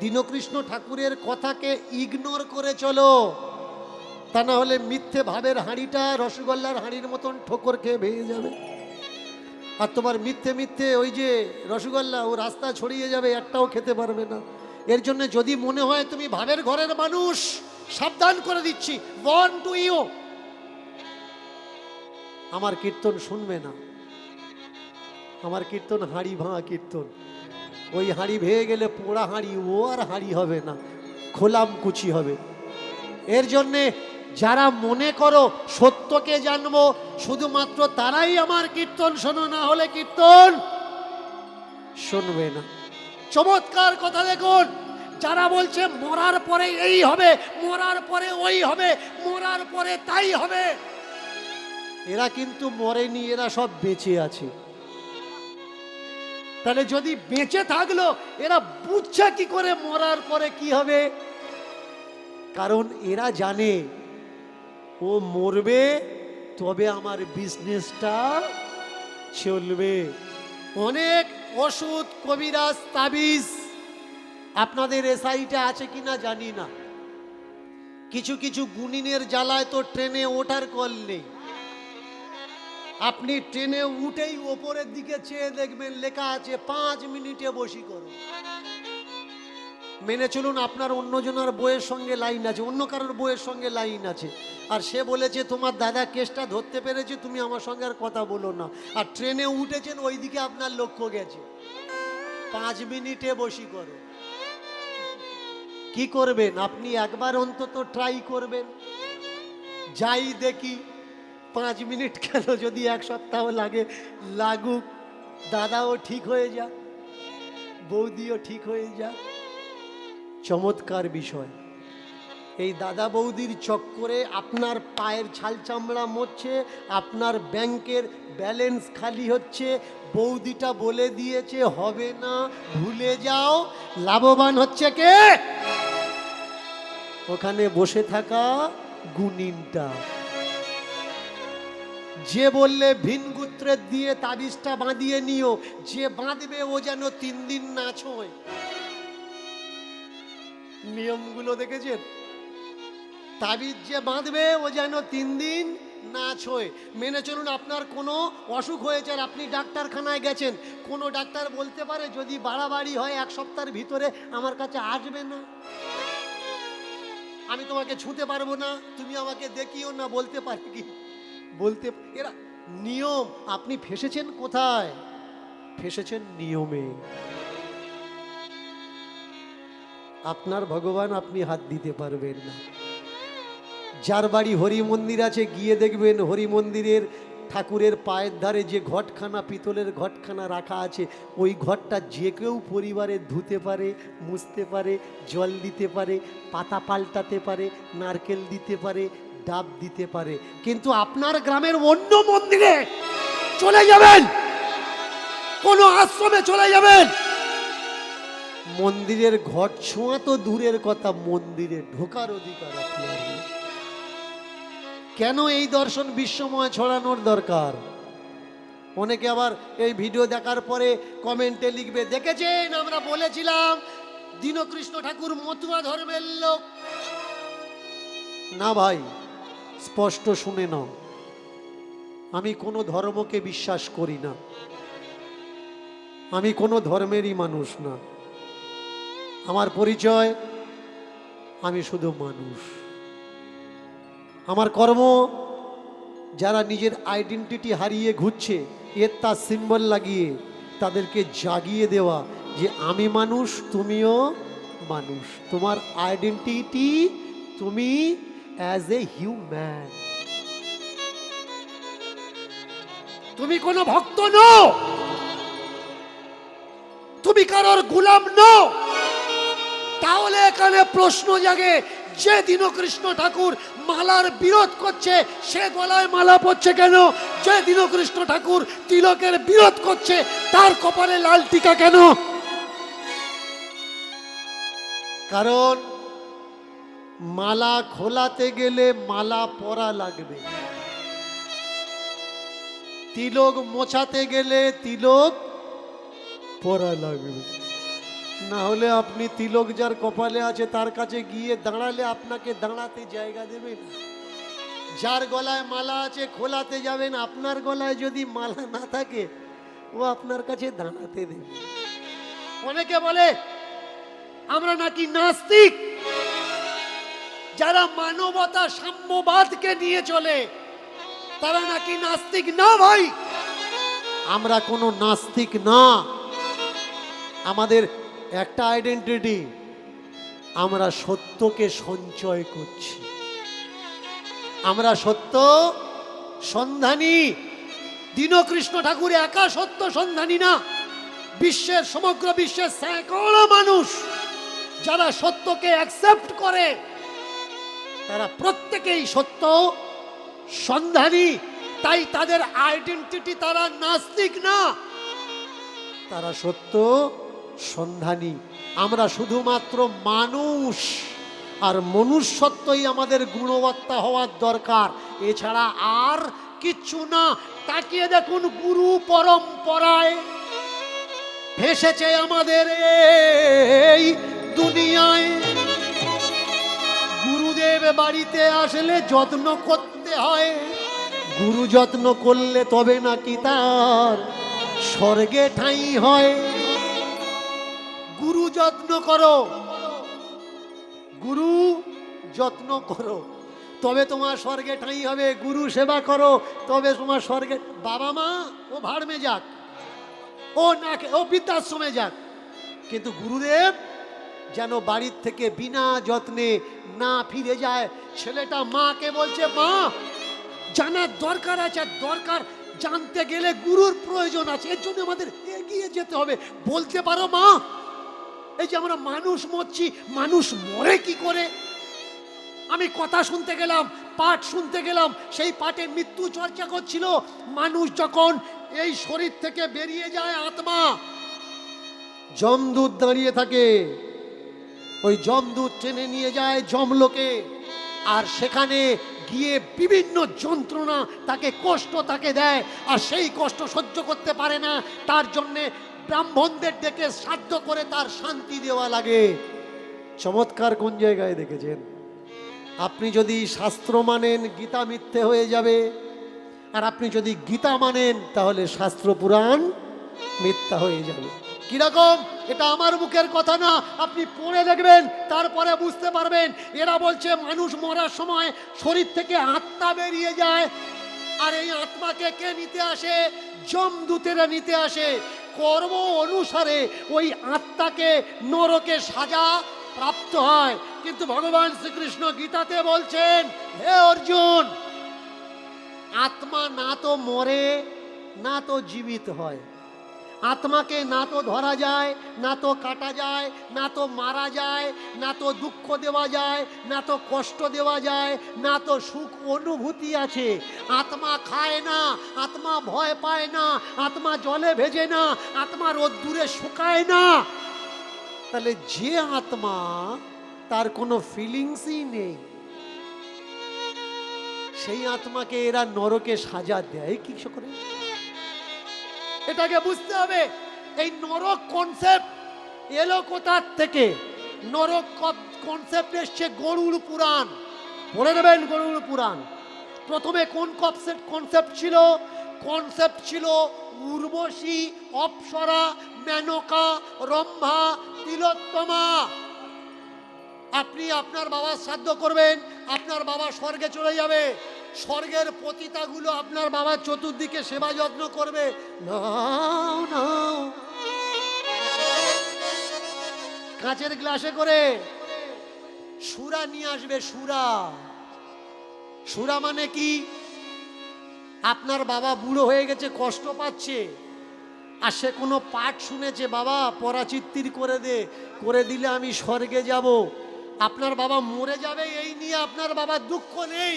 দীনকৃষ্ণ ঠাকুরের কথাকে ইগনোর করে চলো, তা না হলে মিথ্যে ভাবের হাঁড়িটা রসগোল্লার হাঁড়ির মতন ঠোকর খেয়ে ভেঙে যাবে। আর তোমার মিথ্যে মিথ্যে ওই যে রসগোল্লা ও রাস্তা ছড়িয়ে যাবে, একটাও খেতে পারবে না। এর জন্য যদি মনে হয় তুমি ভাবের ঘরের মানুষ, সাবধান করে দিচ্ছি, ওয়ার্ন টু ইউ, আমার কীর্তন শুনবে না। আমার কীর্তন হাঁড়ি ভাঙা কীর্তন। ওই হাঁড়ি ভেঙে গেলে পোড়া হাঁড়ি, ও আর হাঁড়ি হবে না, খোলাম কুচি হবে। এর জন্যে যারা মনে করো সত্যকে জানবো, শুধুমাত্র তারাই আমার কীর্তন শোনো, না হলে কীর্তন শুনবে না। চমৎকার কথা দেখুন, যারা বলছে মরার পরে এই হবে, মরার পরে ওই হবে, মরার পরে তাই হবে, এরা কিন্তু মরেনি, এরা সব বেঁচে আছে। তাহলে যদি বেঁচে থাকলো, এরা বুঝছে কি করে মরার পরে কি হবে? কারণ এরা জানে ও মরবে তবে আমার বিজনেসটা চলবে। অনেক ওষুধ, কবিরাজ, তাবিজ আপনাদের এসআইটা আছে কিনা জানি না। কিছু কিছু গুণিনের জ্বালায় তো ট্রেনে ওঠার কল নেই। আপনি ট্রেনে উঠেই ওপরের দিকে চেয়ে দেখবেন লেখা আছে 5 মিনিটে বসি করো। মেনে চলুন, আপনার অন্যজনের বইয়ের সঙ্গে লাইন আছে, অন্য কারোর বইয়ের সঙ্গে লাইন আছে, আর সে বলেছে তোমার দাদা কেসটা ধরতে পেরেছে, তুমি আমার সঙ্গে আর কথা বলো না, আর ট্রেনে উঠেছেন ওইদিকে আপনার লক্ষ্য গেছে, 5 মিনিটে বসি করো। কি করবেন আপনি? একবার অন্তত ট্রাই করবেন, যাই দেখি 5 মিনিট কেন, যদি 1 সপ্তাহ লাগে লাগুক, দাদাও ঠিক হয়ে যাক, বৌদিও ঠিক হয়ে যাক। চমৎকার বিষয়। এই দাদা বৌদির চক্করে আপনার পায়ের ছাল চামড়া মরছে, আপনার ব্যাংকের ব্যালেন্স খালি হচ্ছে। বৌদিটা বলে দিয়েছে হবে না, ভুলে যাও। লাভবান হচ্ছে কে? ওখানে বসে থাকা গুণিনটা। যে বললে ভিনগুত্রের দিয়ে তাবিজটা বাঁধিয়ে নিও, যে বাঁধবে ও যেন 3 দিন না ছোঁয়। নিয়মগুলো দেখেছেন? তাবিজ যে বাঁধবে ও যেন 3 দিন না ছোঁয়। মেনে চলুন, আপনার কোনো অসুখ হয়েছে আর আপনি ডাক্তারখানায় গেছেন, কোনো ডাক্তার বলতে পারে যদি বাড়াবাড়ি হয় 1 সপ্তাহের ভিতরে আমার কাছে আসবে না, আমি তোমাকে ছুঁতে পারবো না, তুমি আমাকে দেখিও না, বলতে পারে কি? বলতে এরা নিয়ম। আপনি ফেসেছেন কোথায়? ফেসেছেন নিয়মে। আপনার ভগবান আপনি হাত দিতে পারবেন না। যার বাড়ি হরি মন্দির আছে গিয়ে দেখবেন হরি মন্দিরের ঠাকুরের পায়ের ধারে যে ঘটখানা, পিতলের ঘটখানা রাখা আছে, ওই ঘরটা যে কেউ পরিবারে ধুতে পারে, মুছতে পারে, জল দিতে পারে, পাতা পাল্টাতে পারে, নারকেল দিতে পারে, ডাব দিতে পারে। কিন্তু আপনার গ্রামের অন্য মন্দিরে চলে যাবেন, কোনো আশ্রমে চলে যাবেন, মন্দিরের ঘট ছোঁয়া তো দূরের কথা, মন্দিরে ঢোকার অধিকার আপনার নেই। কেন এই দর্শন বিশ্বময় ছড়ানোর দরকার? অনেকে আবার এই ভিডিও দেখার পরে কমেন্টে লিখবে, দেখেছেন আমরা বলেছিলাম দীনকৃষ্ণ ঠাকুর মতুয়া ধর্মের লোক। না ভাই, স্পষ্ট শুনে নাও, আমি কোনো ধর্মকে বিশ্বাস করি না, আমি কোনো ধর্মেরই মানুষ না। আমার পরিচয়, আমি শুধু মানুষ। আমার কর্ম, যারা নিজের আইডেন্টিটি হারিয়ে ঘুরছে এর তার সিম্বল লাগিয়ে তাদেরকে জাগিয়ে দেওয়া যে আমি মানুষ, তুমিও মানুষ। তোমার আইডেন্টিটি তুমি অ্যাজ এ হিউম্যান। তুমি কোনো ভক্ত নও, তুমি কারোর গোলাম নও। তাহলে এখানে প্রশ্ন জাগে, যে দীনকৃষ্ণ ঠাকুর মালার বিরোধ করছে সে গলায় মালা পরছে কেন? যে দীনকৃষ্ণ ঠাকুর তিলকের বিরোধ করছে তার কপালে লাল টিকা কেন? কারণ মালা খোলাতে গেলে মালা পরা লাগবে, তিলক মোছাতে গেলে তিলক পরা লাগবে। না হলে আপনি তিলক যার কপালে আছে তার কাছে গিয়ে দাঁড়ালে আপনাকে দাঁড়াতে জায়গা দেবে না। যার গলায় মালা আছে খোলাতে যাবেন, আপনার গলায় যদি মালা না থাকে ও আপনার কাছে দাঁড়াতে দেবে। অনেকে বলে আমরা নাকি নাস্তিক। যারা মানবতা সাম্যবাদকে নিয়ে চলে তারা নাকি নাস্তিক। না ভাই, আমরা কোনো নাস্তিক না। আমাদের একটা আইডেন্টিটি, আমরা সত্যকে সঞ্চয় করছি, আমরা সত্য সন্ধানী। দীনকৃষ্ণ ঠাকুর একা সত্য সন্ধানী না, বিশ্বের সমগ্র বিশ্বের সৈকড়া মানুষ যারা সত্যকে অ্যাকসেপ্ট করে তারা প্রত্যেকেই সত্য সন্ধানী। তাই তাদের আইডেন্টিটি, তারা নাস্তিক না, তারা সত্য সন্ধানী। আমরা শুধুমাত্র মানুষ, আর মনুষ্যত্বই আমাদের গুণবত্তা হওয়ার দরকার, এছাড়া আর কিচ্ছু না। তাকিয়ে দেখুন, গুরু পরম্পরায় ভেসেছে আমাদের এই দুনিয়ায়। গুরুদেব বাড়িতে আসলে যত্ন করতে হয়, গুরু যত্ন করলে তবে নাকি তার স্বর্গে ঠাঁই হয়। গুরু যত্ন করো, গুরু যত্ন করো, তবে তোমার স্বর্গে ঠাঁই হবে। গুরু সেবা করো, তবে তোমার স্বর্গে। বাবা মা ও ভাড়মে যাক, ও না ও বৃদ্ধাশ্রমে যাক, কিন্তু গুরুদেব যেন বাড়ির থেকে বিনা যত্নে না ফিরে যায়। ছেলেটা মাকে বলছে, মা জানার দরকার আছে, দরকার জানতে গেলে গুরুর প্রয়োজন আছে, এর জন্য আমাদের এগিয়ে যেতে হবে। বলতে পারো মা, এই যে আমরা মানুষ মরছি, মানুষ মরে কি করে? আমি কথা শুনতে গেলাম, পাঠ শুনতে গেলাম, সেই পাঠে মৃত্যু চর্চা করছিল। মানুষ যখন এই শরীর থেকে বেরিয়ে যায়, আত্মা, যমদূত দাঁড়িয়ে থাকে, ওই যমদূত টেনে নিয়ে যায় যমলোকে, আর সেখানে গিয়ে বিভিন্ন যন্ত্রণা তাকে, কষ্ট তাকে দেয়, আর সেই কষ্ট সহ্য করতে পারে না, তার জন্যে ব্রাহ্মণদের ডেকে শ্রাদ্ধ করে তার শান্তি দেওয়া লাগে। চমৎকার কোন জায়গায় দেখেছেন? আপনি যদি শাস্ত্র মানেন, গীতা মিথ্যে হয়ে যাবে, আর আপনি যদি গীতা মানেন তাহলে শাস্ত্র পুরাণ মিথ্যা হয়ে যাবে। কিরকম? এটা আমার মুখের কথা না, আপনি পড়ে দেখবেন, তারপরে বুঝতে পারবেন। এরা বলছে মানুষ মরার সময় শরীর থেকে আত্মা বেরিয়ে যায়, আর এই আত্মাকে কে নিতে আসে? যমদূতেরা নিতে আসে। কর্ম অনুসারে ওই আত্মাকে নরকে সাজা প্রাপ্ত হয়। কিন্তু ভগবান শ্রীকৃষ্ণ গীতাতে বলছেন, হে অর্জুন, আত্মা না তো মরে, না তো জীবিত হয়। আত্মাকে না তো ধরা যায়, না তো কাটা যায়, না তো মারা যায়, না তো দুঃখ দেওয়া যায়, না তো কষ্ট দেওয়া যায়, না তো সুখ অনুভূতি আছে। আত্মা খায় না, আত্মা ভয় পায় না, আত্মা জলে ভেজে না, আত্মা রোদ্দুরে শুকায় না। তাহলে যে আত্মা, তার কোনো ফিলিংসই নেই, সেই আত্মাকে এরা নরকে সাজা দেয় কি করে? এটাকে বুঝতে হবে। এই নরক কনসেপ্ট এলো কোথার থেকে? নরক কনসেপ্ট এসছে গরুড় পুরাণ। পড়ে নেবেন গরুড় পুরাণ। প্রথমে কোন কনসেপ্ট ছিল? কনসেপ্ট ছিল উর্বশী, অপ্সরা, মেনকা, রম্ভা, তিলোত্তমা। আপনি আপনার বাবার শ্রাদ্ধ করবেন, আপনার বাবা স্বর্গে চলে যাবে। স্বর্গের পতিতাগুলো আপনার বাবার চতুর্দিকে সেবা যত্ন করবে। নাও নাও, কাঁচের গ্লাসে করে সুরা নিয়ে আসবে। সুরা, সুরা মানে কি? আপনার বাবা বুড়ো হয়ে গেছে, কষ্ট পাচ্ছে, আর সে কোনো পাঠ শুনেছে, বাবা পরাচিত্তির করে দে, করে দিলে আমি স্বর্গে যাব। আপনার বাবা মরে যাবে, এই নিয়ে আপনার বাবার দুঃখ নেই।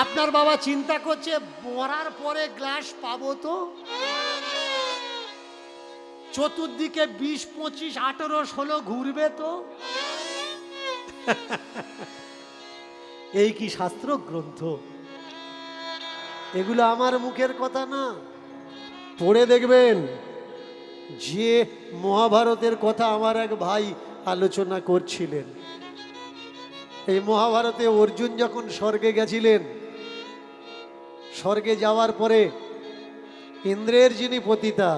আপনার বাবা চিন্তা করছে, মরার পরে গ্লাস পাবো তো? চতুর্দিকে 20, 25, 18, 16 ঘুরবে তো? এই কি শাস্ত্র গ্রন্থ? এগুলো আমার মুখের কথা না, পড়ে দেখবেন। যে মহাভারতের কথা আমার এক ভাই আলোচনা করছিলেন। এই মহাভারতে অর্জুন যখন স্বর্গে গেছিলেন, স্বর্গে যাওয়ার পরে ইন্দ্রের যিনি পতিতা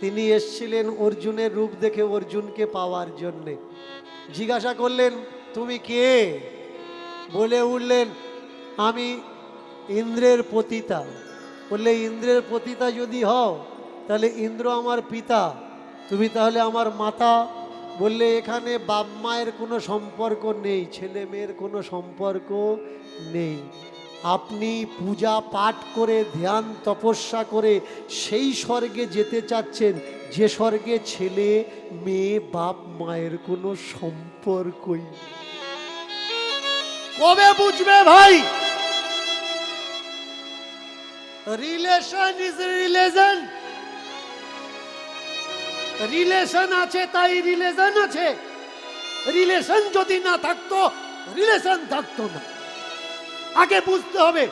তিনি এসছিলেন অর্জুনের রূপ দেখে অর্জুনকে পাওয়ার জন্যে। জিজ্ঞাসা করলেন, তুমি কে? বলে উঠলেন, আমি ইন্দ্রের পতিতা। বললে, ইন্দ্রের পতিতা যদি হও তাহলে ইন্দ্র আমার পিতা, তুমি তাহলে আমার মাতা। বললে, এখানে বাপ মায়ের কোনো সম্পর্ক নেই, ছেলে মেয়ের কোনো সম্পর্ক নেই। আপনি পূজা পাঠ করে ধ্যান তপস্যা করে সেই স্বর্গে যেতে চাচ্ছেন যে স্বর্গে ছেলে মেয়ে বাপ মায়ের কোনো সম্পর্কই। কবে বুঝবে ভাই? Relation is religion. রিলেশন আছে তাই রিলিজন আছে। রিলেশন যদি না থাকতো রিলেশন থাকতো না। আগে বুঝতে হবে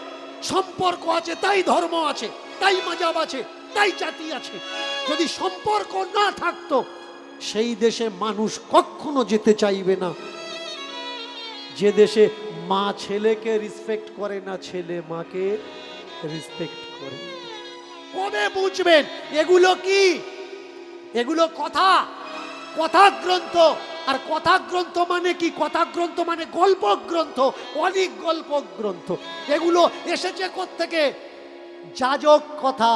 সম্পর্ক আছে তাই ধর্ম আছে, তাই মাজাব আছে, তাই জাতি আছে। যদি সম্পর্ক না থাকতো সেই দেশে মানুষ কখনো যেতে চাইবে না। যে দেশে মা ছেলেকে রেসপেক্ট করে না, ছেলে মাকে রেসপেক্ট করে। কবে বুঝবেন? এগুলো কি? এগুলো কথা, কথা গ্রন্থ। আর কথা গ্রন্থ মানে কি? কথা গ্রন্থ মানে গল্প গ্রন্থ, অনেক গল্প গ্রন্থ। এগুলো এসেছে কোত্থেকে? যাজক কথা।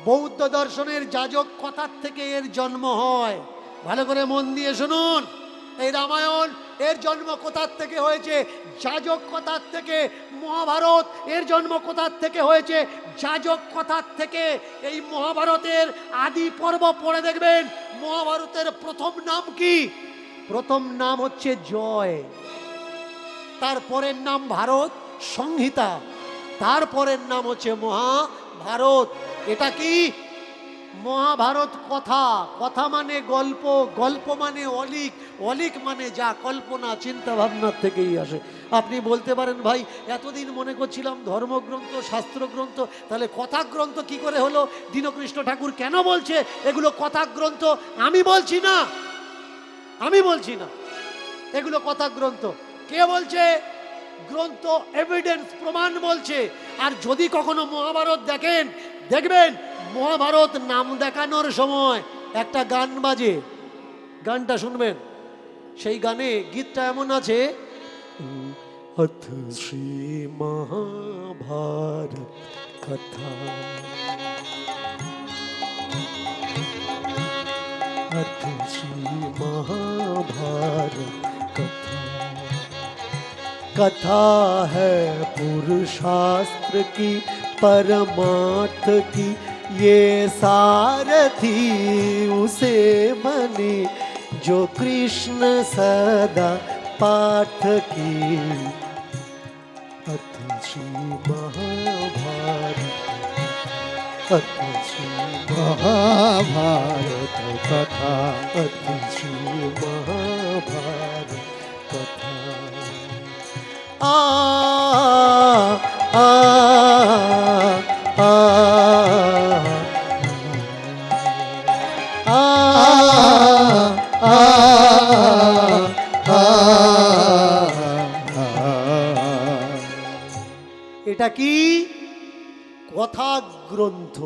বৌদ্ধ দর্শনের যাজক কথার থেকে এর জন্ম হয়। ভালো করে মন দিয়ে শুনুন। এই রামায়ণ এর জন্ম কোথার থেকে হয়েছে? যাজক কথার থেকে। মহাভারত এর জন্ম কোথার থেকে হয়েছে? যাজক কথার থেকে। এই মহাভারতের আদি পর্ব পড়ে দেখবেন, মহাভারতের প্রথম নাম কি? প্রথম নাম হচ্ছে জয়, তারপরের নাম ভারত সংহিতা, তারপরের নাম হচ্ছে মহাভারত। এটা কি? মহাভারত কথা। কথা মানে গল্প, গল্প মানে অলিক, অলিক মানে যা কল্পনা চিন্তা ভাবনার থেকেই আসে। আপনি বলতে পারেন, ভাই এতদিন মনে করছিলাম ধর্মগ্রন্থ শাস্ত্রগ্রন্থ, তাহলে কথা গ্রন্থ কি করে হলো? দীনকৃষ্ণ ঠাকুর কেন বলছে এগুলো কথা গ্রন্থ? আমি বলছি না, আমি বলছি না এগুলো কথা গ্রন্থ। কে বলছে? গ্রন্থ, এভিডেন্স, প্রমাণ বলছে। আর যদি কখনো মহাভারত দেখেন, দেখবেন মহাভারত নাম দেখানোর সময় একটা গান বাজে, গানটা শুনবেন। সেই গানে গীতটা এমন আছে, অথ শ্রী মহাভারত কথা, অথ শ্রী মহাভারত कथा, कथा है पुरुषास्त्र की परमार्थ की, ये सारथी उसे बने जो कृष्ण सदा पाठ की। अथ श्री महाभारत, अथ श्री महाभारत कथा, अथ श्री महाभारत कथा। आ आ आ এটা কি? কথা গ্রন্থ।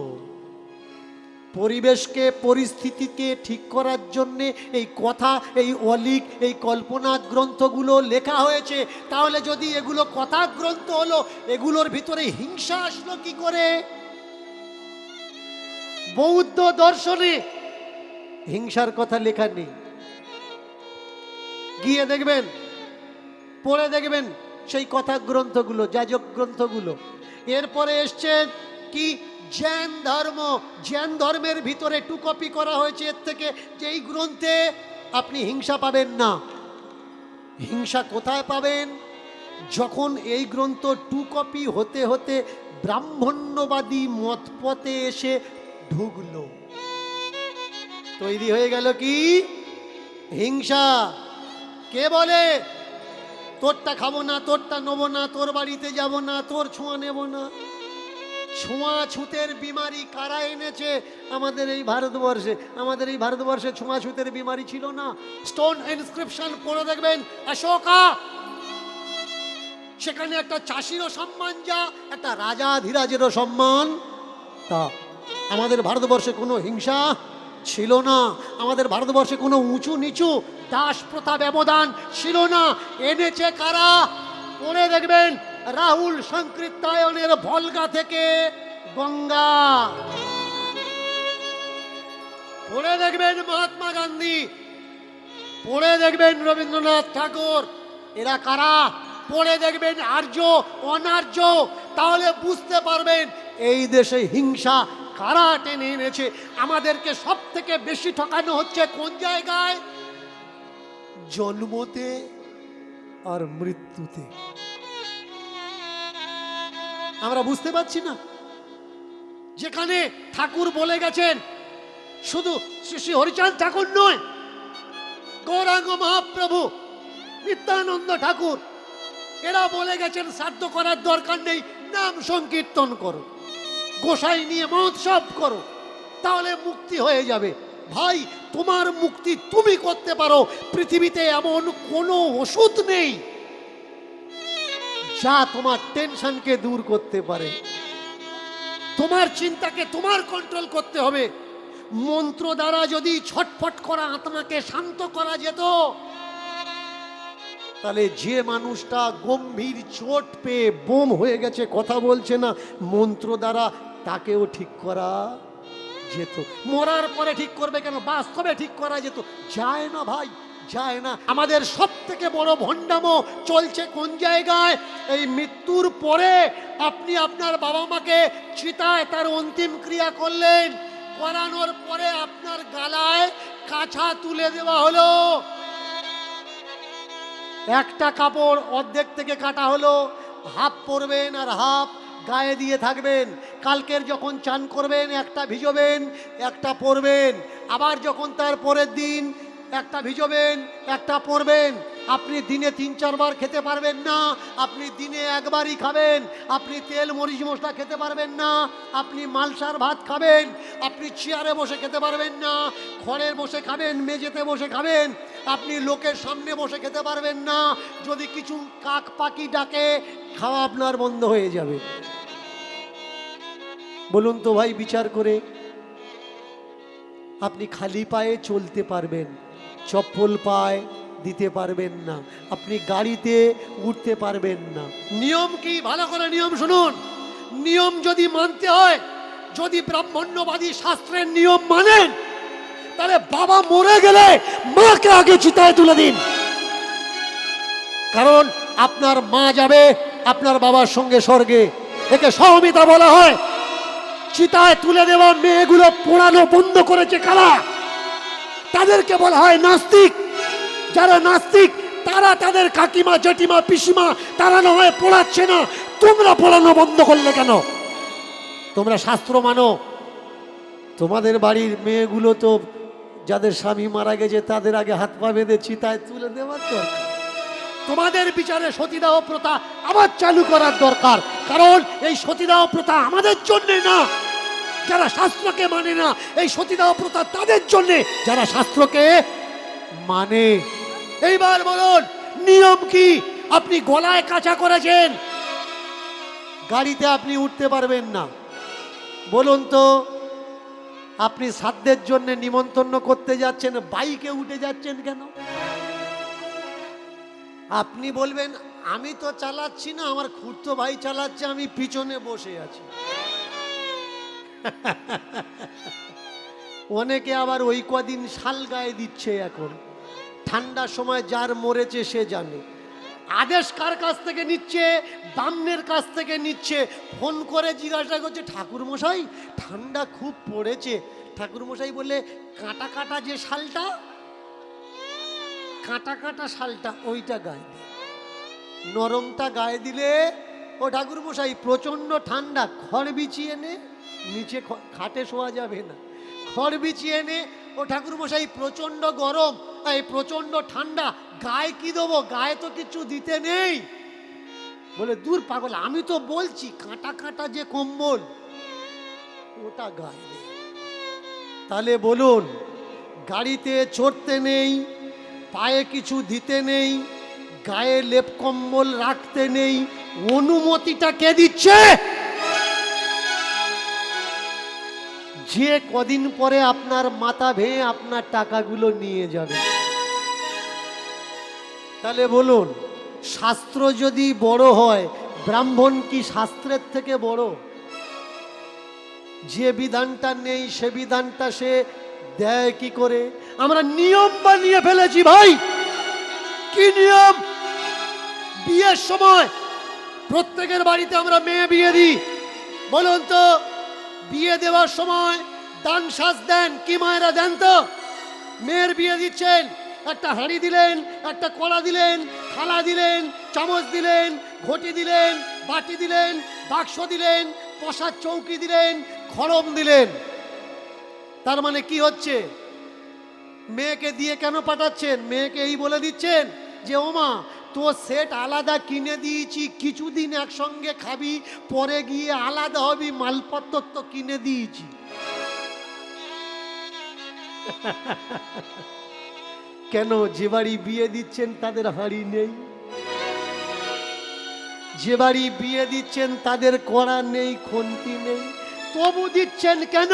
পরিবেশকে পরিস্থিতিকে ঠিক করার জন্যে এই কথা, এই অলিক, এই কল্পনা গ্রন্থগুলো লেখা হয়েছে। তাহলে যদি এগুলো কথা গ্রন্থ হলো, এগুলোর ভিতরে হিংসা আসলো কি করে? বৌদ্ধ দর্শনে হিংসার কথা লেখা নেই। গিয়ে দেখবেন, পড়ে দেখবেন সেই কথা গ্রন্থগুলো, যাজক গ্রন্থগুলো। এরপরে এসছে কি? জৈন ধর্ম। জৈন ধর্মের ভিতরে টু কপি করা হয়েছে এর থেকে, যে এই গ্রন্থে আপনি হিংসা পাবেন না। হিংসা কোথায় পাবেন? যখন এই গ্রন্থ টু কপি হতে হতে ব্রাহ্মণ্যবাদী মতপথে এসে ঢুকলো, তৈরি হয়ে গেল কি? হিংসা। কে বলে তোরটা খাবো না, তোরটা নেবো না, তোর বাড়িতে যাব না, তোর ছোঁয়া নেব না? ছোঁয়াছুতের বিমারি কারা এনেছে আমাদের এই ভারতবর্ষে? আমাদের এই ভারতবর্ষে ছোঁয়াছুতের বিমারি ছিল না। স্টোন ইনস্ক্রিপশন পড়ে দেখবেন, অশোকা, সেখানে একটা চাষিরও সম্মান যা, একটা রাজাধিরাজেরও সম্মান তা। আমাদের ভারতবর্ষে কোনো হিংসা ছিল না, আমাদের ভারতবর্ষে কোনো উঁচু নিচু দাস প্রথা ব্যবধান ছিল না। এনেছে কারা? পড়ে দেখবেন, রাহুল সংকৃত্তায়নের ভলগা থেকে গঙ্গা। পড়ে দেখবেন মহাত্মা গান্ধী, পড়ে দেখবেন রবীন্দ্রনাথ ঠাকুর। এরা কারা? পড়ে দেখবেন আর্য অনার্য, তাহলে বুঝতে পারবেন এই দেশে হিংসা কারা টেনে এনেছে। আমাদেরকে সব থেকে বেশি ঠকানো হচ্ছে কোন জায়গায়? জন্মতে আর মৃত্যুতে। আমরা বুঝতে পারছি না। যেখানে ঠাকুর বলে গেছেন, শুধু শ্রী হরিচাঁদ ঠাকুর নয়, গৌরাঙ্গ মহাপ্রভু, নিত্যানন্দ ঠাকুর, এরা বলে গেছেন শ্রাদ্ধ করার দরকার নেই, নাম সংকীর্তন করো, গোসাই নিয়ে মহোৎসব করো, তাহলে মুক্তি হয়ে যাবে। ভাই, তোমার মুক্তি তুমি করতে পারো। পৃথিবীতে এমন কোনো ওষুধ নেই যা তোমার টেনশনকে দূর করতে পারে। তোমার চিন্তাকে তোমার কন্ট্রোল করতে হবে। মন্ত্র দ্বারা যদি ছটফট করা আত্মাকে শান্ত করা যেত, তাহলে যে মানুষটা গম্ভীর চোট পেয়ে বোম হয়ে গেছে, কথা বলছে না, মন্ত্র দ্বারা তাকেও ঠিক করা যেত। মরার পরে ঠিক করবে কেন? বাস্তবে ঠিক করা যেত। যায় না ভাই, যায় না। আমাদের সব থেকে বড় ভণ্ডামো চলছে কোন জায়গায়? এই মৃত্যুর পরে আপনি আপনার বাবা মাকে চিতায় তার অন্তিম ক্রিয়া করলেন, করানোর পরে আপনার গালায় কাছা তুলে দেওয়া হলো। একটা কাপড় অর্ধেক থেকে কাটা হলো, হাফ পরবেন আর হাফ গায়ে দিয়ে থাকবেন। কালকের যখন চান করবেন একটা ভিজোবেন, একটা পরবেন। আবার যখন তার পরের দিন একটা ভিজোবেন, একটা পরবেন। আপনি দিনে 3-4 বার খেতে পারবেন না, আপনি দিনে একবারই খাবেন। আপনি তেল মরিচ মশলা খেতে পারবেন না, আপনি মালসার ভাত খাবেন। আপনি চেয়ারে বসে খেতে পারবেন না, খড়ে বসে খাবেন, মেঝেতে বসে খাবেন। আপনি লোকের সামনে বসে খেতে পারবেন না। যদি কিছু কাক পাখি ডাকে, খাওয়া আপনার বন্ধ হয়ে যাবে। বলুন তো ভাই, বিচার করে। আপনি খালি পায়ে চলতে পারবেন, চপ্পল পায়ে দিতে পারবেন না, আপনি গাড়িতে উঠতে পারবেন না। নিয়ম কি? ভালো করে নিয়ম শুনুন। নিয়ম যদি মানতে হয়, যদি ব্রাহ্মণ্যবাদী শাস্ত্রের নিয়ম মানেন, তাহলে বাবা মরে গেলে মাকে আগে চিতায় তুলে দিন। কারণ আপনার মা যাবে আপনার বাবার সঙ্গে স্বর্গে, একে সহমিতা বলা হয়। চিতায় তুলে দেওয়া মেয়েগুলো পোড়ানো বন্ধ করেছে কারা? তাদেরকে বলা হয় নাস্তিক। যারা নাস্তিক তারা তাদের কাকিমা জেঠিমা পিসিমা তারা না হয় পোড়াচ্ছে না, তোমরা পোড়ানো বন্ধ করলে কেন? তোমরা শাস্ত্র মানো। তোমাদের বাড়ির মেয়েগুলো তো যাদের স্বামী মারা গেছে তাদের আগে হাত পা বেঁধে চিতায় তুলে দেওয়ার দরকার। তোমাদের বিচারে সতীদাহ প্রথা আবার চালু করার দরকার। কারণ এই সতীদাহ প্রথা আমাদের জন্য না যারা শাস্ত্রকে মানে না, এই সতীদাহ প্রথা তাদের জন্য যারা শাস্ত্রকে মানে। এইবার বলুন, নিয়ম কি? আপনি গলায় কাঁচা করেছেন, গাড়িতে আপনি উঠতে পারবেন না। বলুন তো, আপনি শ্রাদ্ধের জন্য নিমন্ত্রণ করতে যাচ্ছেন, বাইকে উঠে যাচ্ছেন কেন? আপনি বলবেন আমি তো চালাচ্ছি না, আমার খুড়তো ভাই চালাচ্ছে, আমি পিছনে বসে আছি। অনেকে আবার ওই কদিন শাল গায়ে দিচ্ছে। এখন ঠান্ডার সময় যার মরেছে সে জানে। আদেশ কার কাছ থেকে নিচ্ছে? বামনের কাছ থেকে নিচ্ছে। ফোন করে জিজ্ঞাসা করছে, ঠাকুর মশাই ঠান্ডা খুব পড়েছে। ঠাকুর মশাই বলে, কাটা কাটা যে শালটা, কাটা কাটা শালটা ওইটা গায়ে দে, নরমটা গায়ে দিলে ও ঠাকুর মশাই প্রচন্ড ঠান্ডা, খড় বিছিয়ে নে, নিচে খাটে শোয়া যাবে না, খড় বিছিয়ে নে। ও ঠাকুর মশাই প্রচন্ড গরম, এই প্রচন্ড ঠান্ডা, গায়ে কি দেবো? গায়ে তো কিছু দিতে নেই। বলে, দূর পাগল, আমি তো বলছি কাটা কাটা যে কম্বল ওটা গায়ে নেই। তাহলে বলুন, গাড়িতে চড়তে নেই, পায়ে কিছু দিতে নেই, গায়ে লেপ কম্বল রাখতে নেই, অনুমতিটা কে দিচ্ছে? যে কদিন পরে আপনার মাথা ভেঙে আপনার টাকাগুলো নিয়ে যাবে। তাহলে বলুন, শাস্ত্র যদি বড় হয়, ব্রাহ্মণ কি শাস্ত্রের থেকে বড়? যে বিধানটা নেই সে বিধানটা সে দেয় কি করে? আমরা নিয়ম বানিয়ে ফেলেছি ভাই। কি নিয়ম? বিয়ের সময় প্রত্যেকের বাড়িতে আমরা মেয়ে বিয়ে দিই। বলুন তো, বিয়ে দেওয়ার সময় দান সাজ দেন কি মায়েরা? দেন তো? মেয়ের বিয়ে দিচ্ছেন, একটা হাঁড়ি দিলেন, একটা কড়া দিলেন, থালা দিলেন, চামচ দিলেন, ঘটি দিলেন, বাটি দিলেন, বাক্স দিলেন, বসার চৌকি দিলেন, খড়ম দিলেন। তার মানে কি হচ্ছে? মেয়েকে দিয়ে কেন পাঠাচ্ছেন? মেয়েকে এই বলে দিচ্ছেন যে ওমা তোর সেট আলাদা কিনে দিয়েছি, কিছুদিন একসঙ্গে খাবি, পরে গিয়ে আলাদা হবি, মালপত্র তো কিনে দিয়েছি। কেন? যে বাড়ি বিয়ে দিচ্ছেন তাদের হাঁড়ি নেই, যে বাড়ি বিয়ে দিচ্ছেন তাদের কড়া নেই, খুন্তি নেই, তবু দিচ্ছেন কেন?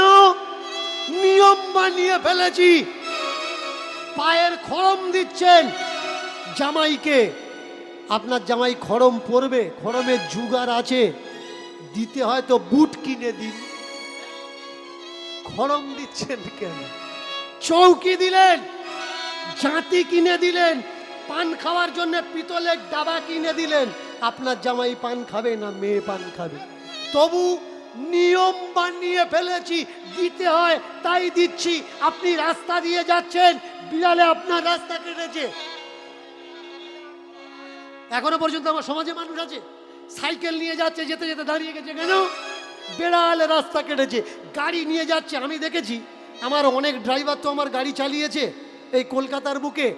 নিয়ম বানিয়ে ফেলেছি। পায়ের খড়ম দিচ্ছেন জামাইকে। আপনার জামাই খড়ম পরবে, খড়মের জুগার আছে, দিতে হয় তো বুট কিনে দিন। খড়ম দিচ্ছেন কেন? চৌকি দিলেন, জাঁতি কিনে দিলেন, পান খাওয়ার জন্য পিতলের ডাবা কিনে দিলেন। আপনার জামাই পান খাবে না মেয়ে পান খাবে, তবু নিয়ম বানিয়ে ফেলেছি, দিতে হয় তাই দিচ্ছি। আপনি রাস্তা দিয়ে যাচ্ছেন, বিড়ালে আপনার রাস্তা কেটেছে। এখনো পর্যন্ত আমার সমাজে মানুষ আছে সাইকেল নিয়ে যাচ্ছে, যেতে যেতে দাঁড়িয়ে গেছে কেন? বেড়ালে রাস্তা কেটেছে। গাড়ি নিয়ে যাচ্ছে, আমি দেখেছি, আমার অনেক ড্রাইভার তো আমার গাড়ি চালিয়েছে এই কলকাতার বুকে।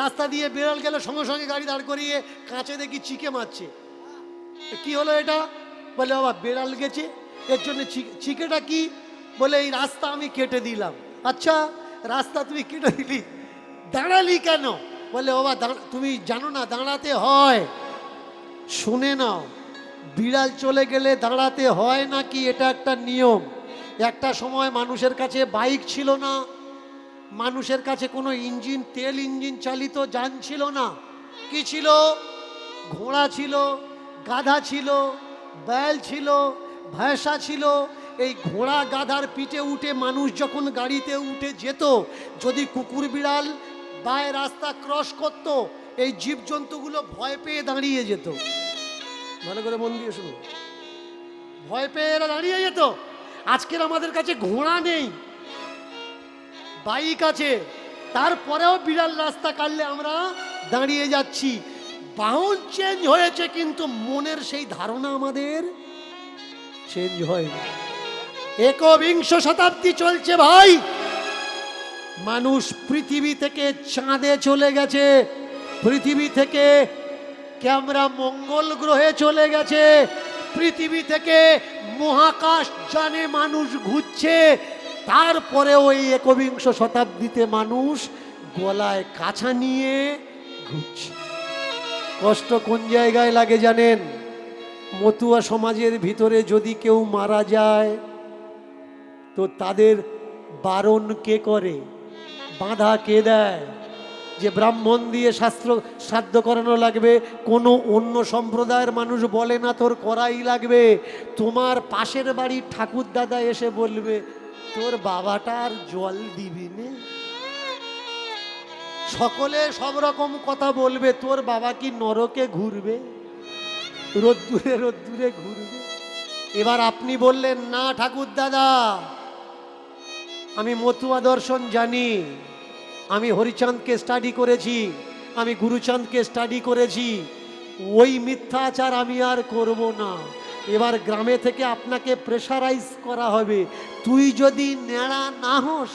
রাস্তা দিয়ে বেড়াল গেলে সঙ্গে সঙ্গে গাড়ি দাঁড় করিয়ে কাঁচে দেখি চিকে মারছে। কি হলো এটা? বলে বাবা বেড়াল গেছে, এর জন্য চিকেটা কি? বলে এই রাস্তা আমি কেটে দিলাম। আচ্ছা, রাস্তা তুমি কেটে দিলি, দাঁড়ালি কেন? বলে বাবা তুমি জানো না দাঁড়াতে হয়। শুনে নাও, বিড়াল চলে গেলে দাঁড়াতে হয় নাকি, এটা একটা নিয়ম। একটা সময় মানুষের কাছে বাইক ছিল না, মানুষের কাছে কোনো ইঞ্জিন, তেল ইঞ্জিন চালিত যান ছিল না। কি ছিল? ঘোড়া ছিল, গাধা ছিল, बैल ছিল, ভैंसा ছিল। এই ঘোড়া গাধার পিঠে উঠে মানুষ যখন গাড়িতে উঠে যেত, যদি কুকুর বিড়াল বায় রাস্তা ক্রস করত, এই জীবজন্তুগুলো ভয় পেয়ে দাঁড়িয়ে যেত। ভালো করে মন দিয়ে শুনুন, ভয় পেয়ে এরা দাঁড়িয়ে যেত। আজকের আমাদের কাছে ঘোড়া নেই, বাইক আছে, তারপরেও বিড়াল রাস্তা কাটলে আমরা দাঁড়িয়ে যাচ্ছি। বাহন চেঞ্জ হয়েছে, কিন্তু মনের সেই ধারণা আমাদের চেঞ্জ হয়নি। একবিংশ শতাব্দী চলছে ভাই, মানুষ পৃথিবী থেকে চাঁদে চলে গেছে, পৃথিবী থেকে ক্যামেরা মঙ্গল গ্রহে চলে গেছে, পৃথিবী থেকে মহাকাশ যানে মানুষ ঘুরছে। তারপরে ওই একবিংশ শতাব্দীতে মানুষ গলায় কাছা নিয়ে ঘুরছে। কষ্ট কোন জায়গায় লাগে জানেন? মতুয়া সমাজের ভিতরে যদি কেউ মারা যায়, তো তাদের বারণ কে করে, বাধা কে দেয়? যে ব্রাহ্মণ দিয়ে শ্রাদ্ধ করানো লাগবে, কোনো অন্য সম্প্রদায়ের মানুষ বলে না তোর করাই লাগবে। তোমার পাশের বাড়ির ঠাকুর দাদা এসে বলবে তোর বাবাটা আর জল দিবি নে। সকলে সব রকম কথা বলবে, তোর বাবা কি নরকে ঘুরবে, রোদ্দুরে রোদ্দুরে ঘুরবে। এবার আপনি বললেন না ঠাকুর দাদা, আমি মতুয়া দর্শন জানি, আমি হরিচাঁদকে স্টাডি করেছি, আমি গুরুচাঁদকে স্টাডি করেছি, ওই মিথ্যাচার আমি আর করব না। এবার গ্রামে থেকে আপনাকে প্রেশারাইজ করা হবে, তুই যদি নেড়া না হোস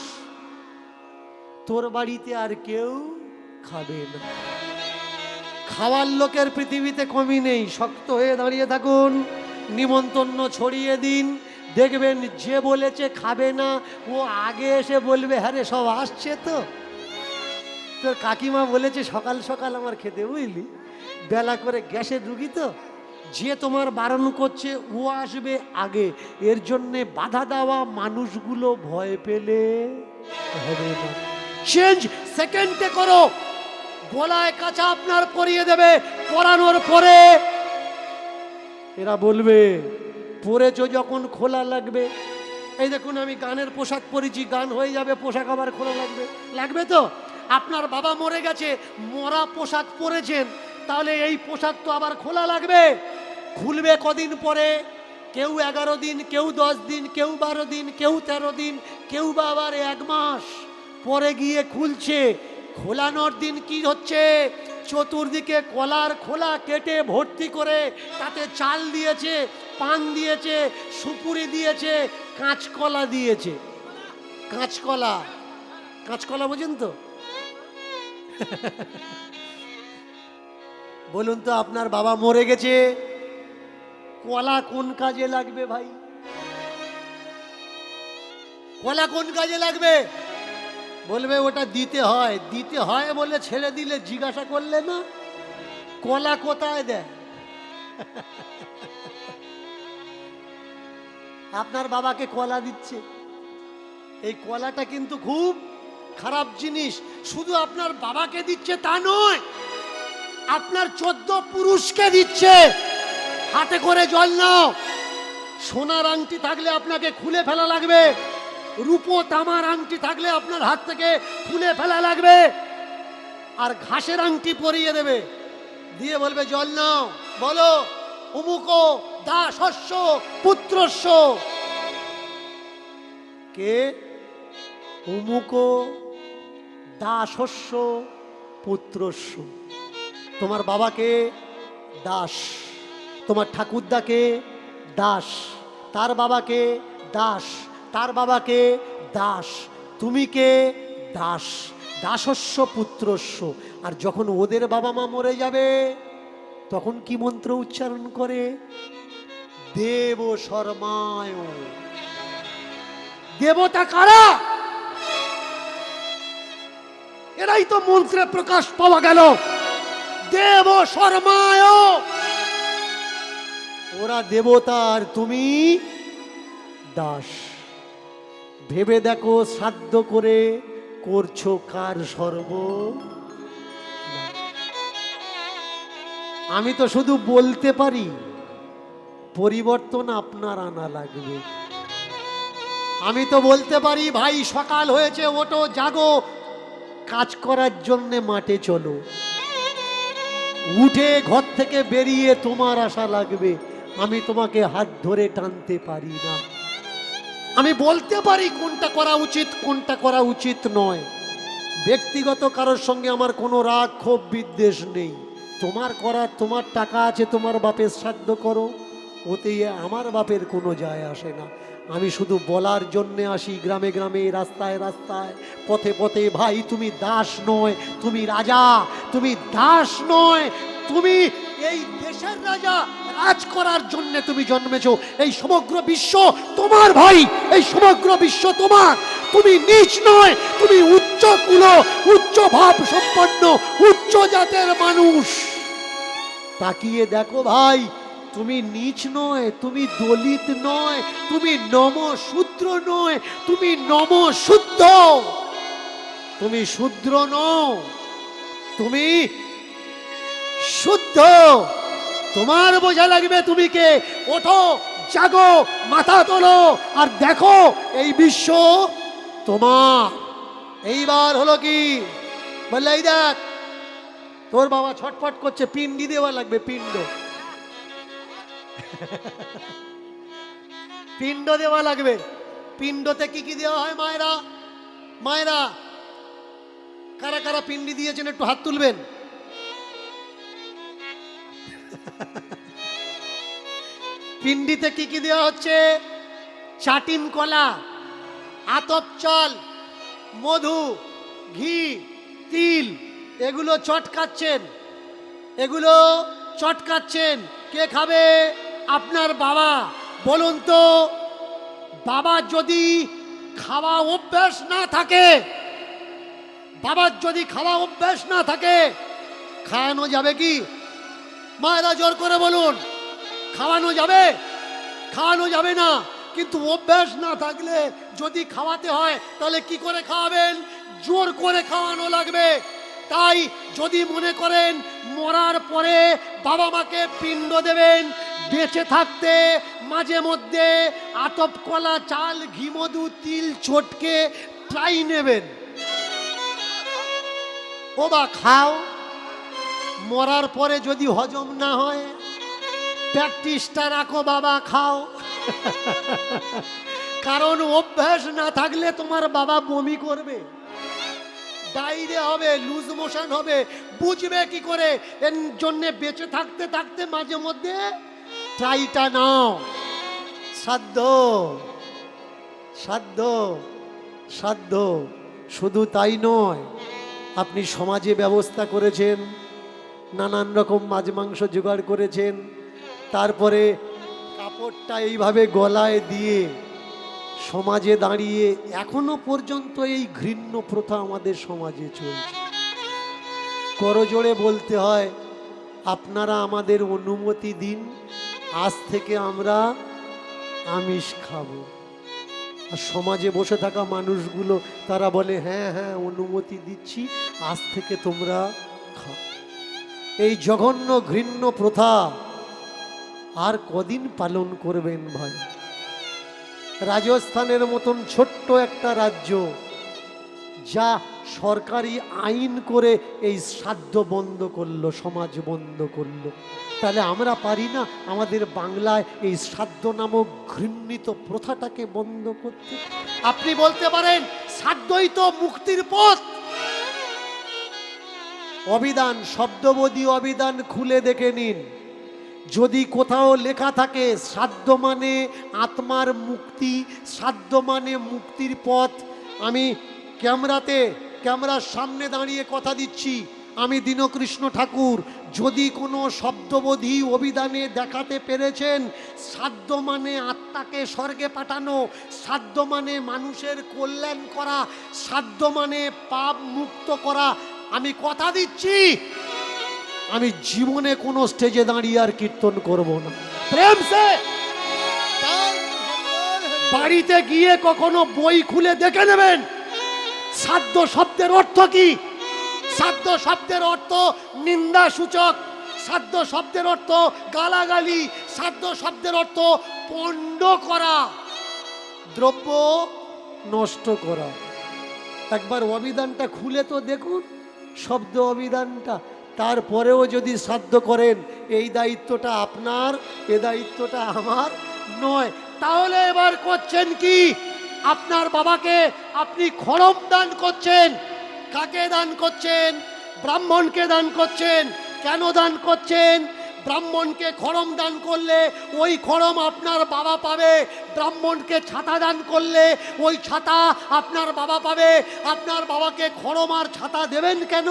তোর বাড়িতে আর কেউ খাবে না। খাওয়ার লোকের পৃথিবীতে কমই নেই। শক্ত হয়ে দাঁড়িয়ে থাকুন, নিমন্ত্রণ ছড়িয়ে দিন, দেখবেন যে বলেছে খাবে না, ও আগে এসে বলবে হ্যাঁ রে সব আসছে তো, তোর কাকিমা বলেছে সকাল সকাল আমার খেতে, বুঝলি, বেলা করে গ্যাসের রুগী তো, যে তোমার বারণ করছে ও আসবে আগে। এর জন্যে বাধা দেওয়া মানুষগুলো ভয় পেলে হবে না, চেঞ্জ সেকেন্ডে করো। গলায় কাঁচা আপনার পরিয়ে দেবে, পরানোর পরে এরা বলবে পরেছো যখন খোলা লাগবে। এই দেখুন আমি গানের পোশাক পরেছি, গান হয়ে যাবে, পোশাক আবার খোলা লাগবে, লাগবে তো। আপনার বাবা মরে গেছে, মরা পোশাক পরেছেন, তাহলে এই পোশাক তো আবার খোলা লাগবে। খুলবে কদিন পরে, কেউ 11 দিন, কেউ 10 দিন, কেউ 12 দিন, কেউ 13 দিন, কেউ বা আবার 1 মাস পরে গিয়ে খুলছে। খোলানোর দিন কি হচ্ছে, চতুর্দিকে কলার খোলা কেটে ভর্তি করে তাতে চাল দিয়েছে, পান দিয়েছে, সুপুরি দিয়েছে, কাঁচকলা দিয়েছে। কাঁচকলা, কাঁচকলা বোঝেন তো? বলুন তো, আপনার বাবা মরে গেছে, কলা কোন কাজে লাগবে ভাই? কলা কোন কাজে লাগবে? বলবে ওটা দিতে হয়, দিতে হয় বলে ছেড়ে দিলে, জিজ্ঞাসা করলে না কলা কোথায় দেয়। আপনার বাবাকে কলা দিচ্ছে, এই কলাটা কিন্তু খুব খারাপ জিনিস। শুধু আপনার বাবাকে দিচ্ছে তা নয়, আপনার 14 পুরুষকে দিচ্ছে। হাতে করে জল নাও, সোনার আংটি থাকলে আপনাকে খুলে ফেলা লাগবে, রূপো তামার আংটি থাকলে আপনার হাত থেকে খুলে ফেলা লাগবে, আর ঘাসের আংটি পরিয়ে দেবে, দিয়ে বলবে জল নাও, বলো অমুকো দাসস্য পুত্রস্য। কে? অমুকো দাসস্য পুত্রস্য। তোমার বাবাকে দাস, তোমার ঠাকুরদাকে দাস, তার বাবাকে দাস, তার বাবাকে দাস, তুমি কে? দাস, দাসস্য পুত্রস্য। আর যখন ওদের বাবা মা মরে যাবে, তখন কি মন্ত্র উচ্চারণ করে? দেব শর্মায়। দেবতা কারা? এরাই তো মন্ত্রে প্রকাশ পাওয়া গেল, দেব শর্মায়। ওরা দেবতা আর তুমি দাস। ভেবে দেখো, শ্রাদ্ধ করে করছো কার সর্ব? আমি তো শুধু বলতে পারি, পরিবর্তন আপনার আনা লাগবে। আমি তো বলতে পারি ভাই সকাল হয়েছে, ওঠো, জাগো, কাজ করার জন্য মাঠে চলো। উঠে ঘর থেকে বেরিয়ে তোমার আশা লাগবে, আমি তোমাকে হাত ধরে টানতে পারি না। আমি বলতে পারি কোনটা করা উচিত, কোনটা করা উচিত নয়। ব্যক্তিগত কারোর সঙ্গে আমার কোনো রাগ ক্ষোভ বিদ্বেষ নেই। তোমার করার, তোমার টাকা আছে, তোমার বাপের শ্রাদ্ধ করো, ওতে আমার বাপের কোনো যায় আসে না। আমি শুধু বলার জন্যে আসি, গ্রামে গ্রামে, রাস্তায় রাস্তায়, পথে পথে, ভাই তুমি দাস নয়, তুমি রাজা। তুমি দাস নয়, তুমি এই দেশের রাজা। রাজ করার জন্য তুমি জন্মেছো। এই সমগ্র বিশ্ব তোমার ভাই, এই সমগ্র বিশ্ব তোমার। তুমি নীচ নয়, তুমি উচ্চ কুল, উচ্চ ভাব সম্পন্ন, উচ্চ জাতের মানুষ। তাকিয়ে দেখো ভাই, তুমি নীচ নয়, তুমি দলিত নয়, তুমি নমশূদ্র নয়, তুমি নমশুদ্ধ। তুমি শূদ্র নও, তুমি শুদ্ধ। তোমার বোঝা লাগবে তুমি কে। ওঠো, জাগো, মাথা তোলো, আর দেখো এই বিশ্ব তোমার। এইবার হলো কি, বললে এই দেখ তোর বাবা ছটফট করছে, পিণ্ডি দেওয়া লাগবে, পিণ্ড। পিণ্ড দেওয়া লাগবে। পিণ্ডতে কি কি দেওয়া হয় মায়েরা? মায়েরা কারা কারা পিণ্ডি দিয়েছেন একটু হাত তুলবেন। পিণ্ডিতে কি কি দেওয়া হচ্ছে? চাটিন কলা, আতপ চাল, মধু, ঘি, তিল, এগুলো চটকাচ্ছেন, এগুলো চটকাচ্ছেন। কে খাবে? আপনার বাবা। বলুন তো, বাবা যদি খাওয়া অভ্যাস না থাকে, বাবার যদি খাওয়া অভ্যাস না থাকে, খাওয়ানো যাবে কি? মায়েরা জোর করে বলুন, খাওয়ানো যাবে? খাওয়ানো যাবে না। কিন্তু অভ্যাস না থাকলে যদি খাওয়াতে হয় তাহলে কি করে খাওয়াবেন? জোর করে খাওয়ানো লাগবে। তাই যদি মনে করেন মরার পরে বাবা মাকে পিণ্ড দেবেন, বেঁচে থাকতে মাঝে মধ্যে আতপ কলা, চাল, ঘি, মধু, তিল চটকে ট্রাই নেবেন। ও বা খাও, মরার পরে যদি হজম না হয় প্র্যাকটিসটা রাখো, বাবা খাও। কারণ অভ্যাস না থাকলে তোমার বাবা বমি করবে, ডায়রিয়া হবে, লুজ মোশন হবে, বুঝবে কি করে? এর জন্যে বেঁচে থাকতে থাকতে মাঝে মধ্যে ট্রাইটা নাও। সাধ্য সাধ্য সাধ্য। শুধু তাই নয়, আপনি সমাজে ব্যবস্থা করেছেন, নানান রকম মাছ মাংস জোগাড় করেছেন, তারপরে কাপড়টা এইভাবে গলায় দিয়ে সমাজে দাঁড়িয়ে এখনো পর্যন্ত এই ঘৃণ্য প্রথা আমাদের সমাজে চলছে। করজোড়ে বলতে হয়, আপনারা আমাদের অনুমতি দিন, আজ থেকে আমরা আমিষ খাবো। আর সমাজে বসে থাকা মানুষগুলো তারা বলে, হ্যাঁ হ্যাঁ অনুমতি দিচ্ছি, আজ থেকে তোমরা খাও। এই জঘন্য ঘৃণ্য প্রথা আর কদিন পালন করবেন ভাই? রাজস্থানের মতন ছোট্ট একটা রাজ্য, যা সরকারি আইন করে এই শ্রাদ্ধ বন্ধ করলো, সমাজ বন্ধ করলো, তাহলে আমরা পারি না আমাদের বাংলায় এই শ্রাদ্ধ নামক ঘৃণিত প্রথাটাকে বন্ধ করতে? আপনি বলতে পারেন শ্রাদ্ধই তো মুক্তির পথ। অভিধান, শব্দবোধী অভিধান খুলে দেখে নিন, যদি কোথাও লেখা থাকে শ্রাদ্ধ মানে আত্মার মুক্তি, শ্রাদ্ধ মানে মুক্তির পথ, আমি ক্যামেরার সামনে দাঁড়িয়ে কথা দিচ্ছি, আমি দীনকৃষ্ণ ঠাকুর, যদি কোনো শব্দবোধী অভিধানে দেখাতে পেরেছেন শ্রাদ্ধ মানে আত্মাকে স্বর্গে পাঠানো, শ্রাদ্ধ মানে মানুষের কল্যাণ করা, শ্রাদ্ধ মানে পাপ মুক্ত করা, আমি কথা দিচ্ছি আমি জীবনে কোনো স্টেজে দাঁড়িয়ে আর কীর্তন করব না। প্রেম সে বাড়িতে গিয়ে কখনো বই খুলে দেখে নেবেন শ্রাদ্ধ শব্দের অর্থ কি। শ্রাদ্ধ শব্দের অর্থ নিন্দা সূচক, শ্রাদ্ধ শব্দের অর্থ গালাগালি, শ্রাদ্ধ শব্দের অর্থ পণ্ড করা, দ্রব্য নষ্ট করা। একবার অভিধানটা খুলে তো দেখুন, শব্দ অভিধানটা, তারপরেও যদি শ্রাদ্ধ করেন এই দায়িত্বটা আপনার, এ দায়িত্বটা আমার নয়। তাহলে এবার করছেন কি? আপনার বাবাকে আপনি খড়ম দান করছেন। কাকে দান করছেন? ব্রাহ্মণকে দান করছেন। কেন দান করছেন? ব্রাহ্মণকে খড়ম দান করলে ওই খড়ম আপনার বাবা পাবে, ব্রাহ্মণকে ছাতা দান করলে ওই ছাতা আপনার বাবা পাবে। আপনার বাবাকে খড়ম আর ছাতা দেবেন কেন?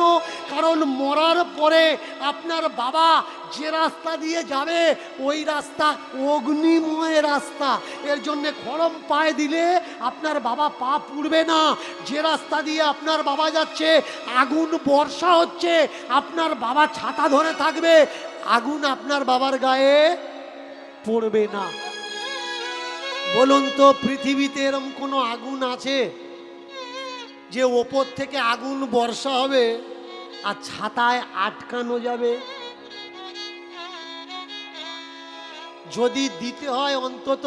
কারণ মরার পরে আপনার বাবা যে রাস্তা দিয়ে যাবে ওই রাস্তা অগ্নিময় রাস্তা, এর জন্যে খড়ম পায়ে দিলে আপনার বাবা পা পুড়বে না। যে রাস্তা দিয়ে আপনার বাবা যাচ্ছে আগুন বর্ষা হচ্ছে, আপনার বাবা ছাতা ধরে থাকবে, আগুন আপনার বাবার গায়ে পড়বে না। বলুন তো, পৃথিবীতে এরকম কোনো আগুন আছে যে ওপর থেকে আগুন বর্ষা হবে আর ছাতায় আটকানো যাবে? যদি দিতে হয় অন্তত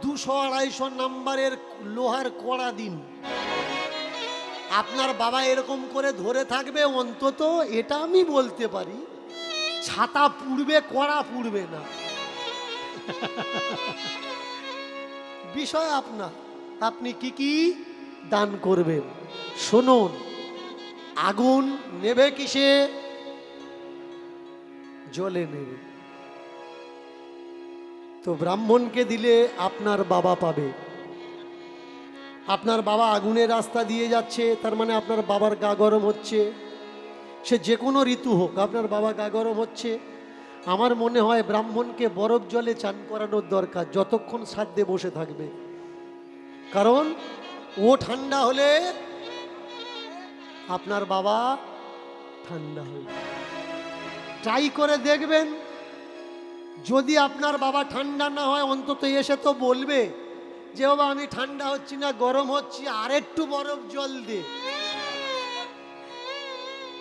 200-250 নাম্বারের লোহার কড়া দিন, আপনার বাবা এরকম করে ধরে থাকবে, অন্তত এটা আমি বলতে পারি, ছাতা পুড়বে, কড়া পুড়বে না। বিষয় আপনার, আপনি কি কি দান করবেন। শুনুন, আগুন নেবে কিসে? জলে নেবে। তো ব্রাহ্মণকে দিলে আপনার বাবা পাবে। আপনার বাবা আগুনের রাস্তা দিয়ে যাচ্ছে, তার মানে আপনার বাবার গা গরম হচ্ছে, সে যে কোনো ঋতু হোক, আপনার বাবা গা গরম হচ্ছে। আমার মনে হয় ব্রাহ্মণকে বরফ জলে চান করানোর দরকার, যতক্ষণ শ্রাদ্ধে বসে থাকবে। কারণ ও ঠান্ডা হলে আপনার বাবা ঠান্ডা হবে। ট্রাই করে দেখবেন, যদি আপনার বাবা ঠান্ডা না হয় অন্তত এসে তো বলবে যে বাবা আমি ঠান্ডা হচ্ছি না, গরম হচ্ছি, আর একটু বরফ জল দে।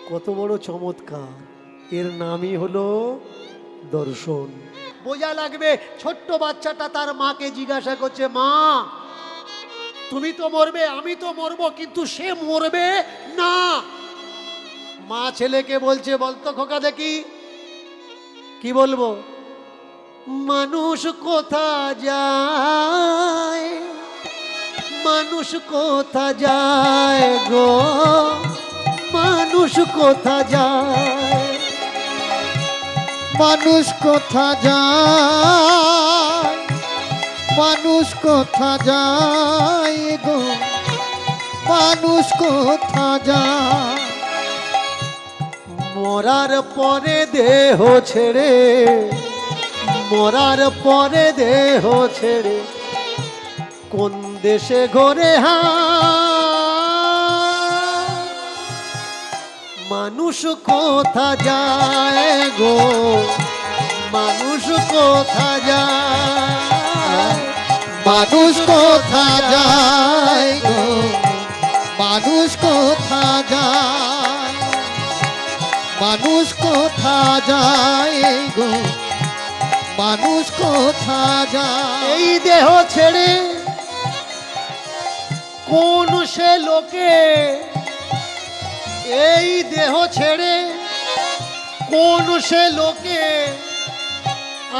কত বড় চমৎকার! এর নামই হলো দর্শন। বোঝা লাগবে, ছোট্ট বাচ্চাটা তার মাকে জিজ্ঞাসা করছে, মা তুমি তো মরবে, আমি তো মরবো, কিন্তু সে মরবে না। মা ছেলেকে বলছে, বলতো খোকা দেখি, কি বলবো? মানুষ কোথা যায়, মানুষ কোথা যায় গো, মানুষ কোথা যায়, মানুষ কোথা যায়, মানুষ কোথা যায় গো, মানুষ কোথা যায়। মরার পরে দেহ ছেড়ে, মরার পরে দেহ ছেড়ে কোন দেশে ঘোরে মানুষ কোথা যায় গো, মানুষ কোথা যায়, মানুষ কোথা যায় গো, মানুষ কোথা যায়, মানুষ কোথা যায় গো, মানুষ কোথা যায়। এই দেহ ছেড়ে কোন সে লোকে, এই দেহ ছেড়ে কোন সে লোকে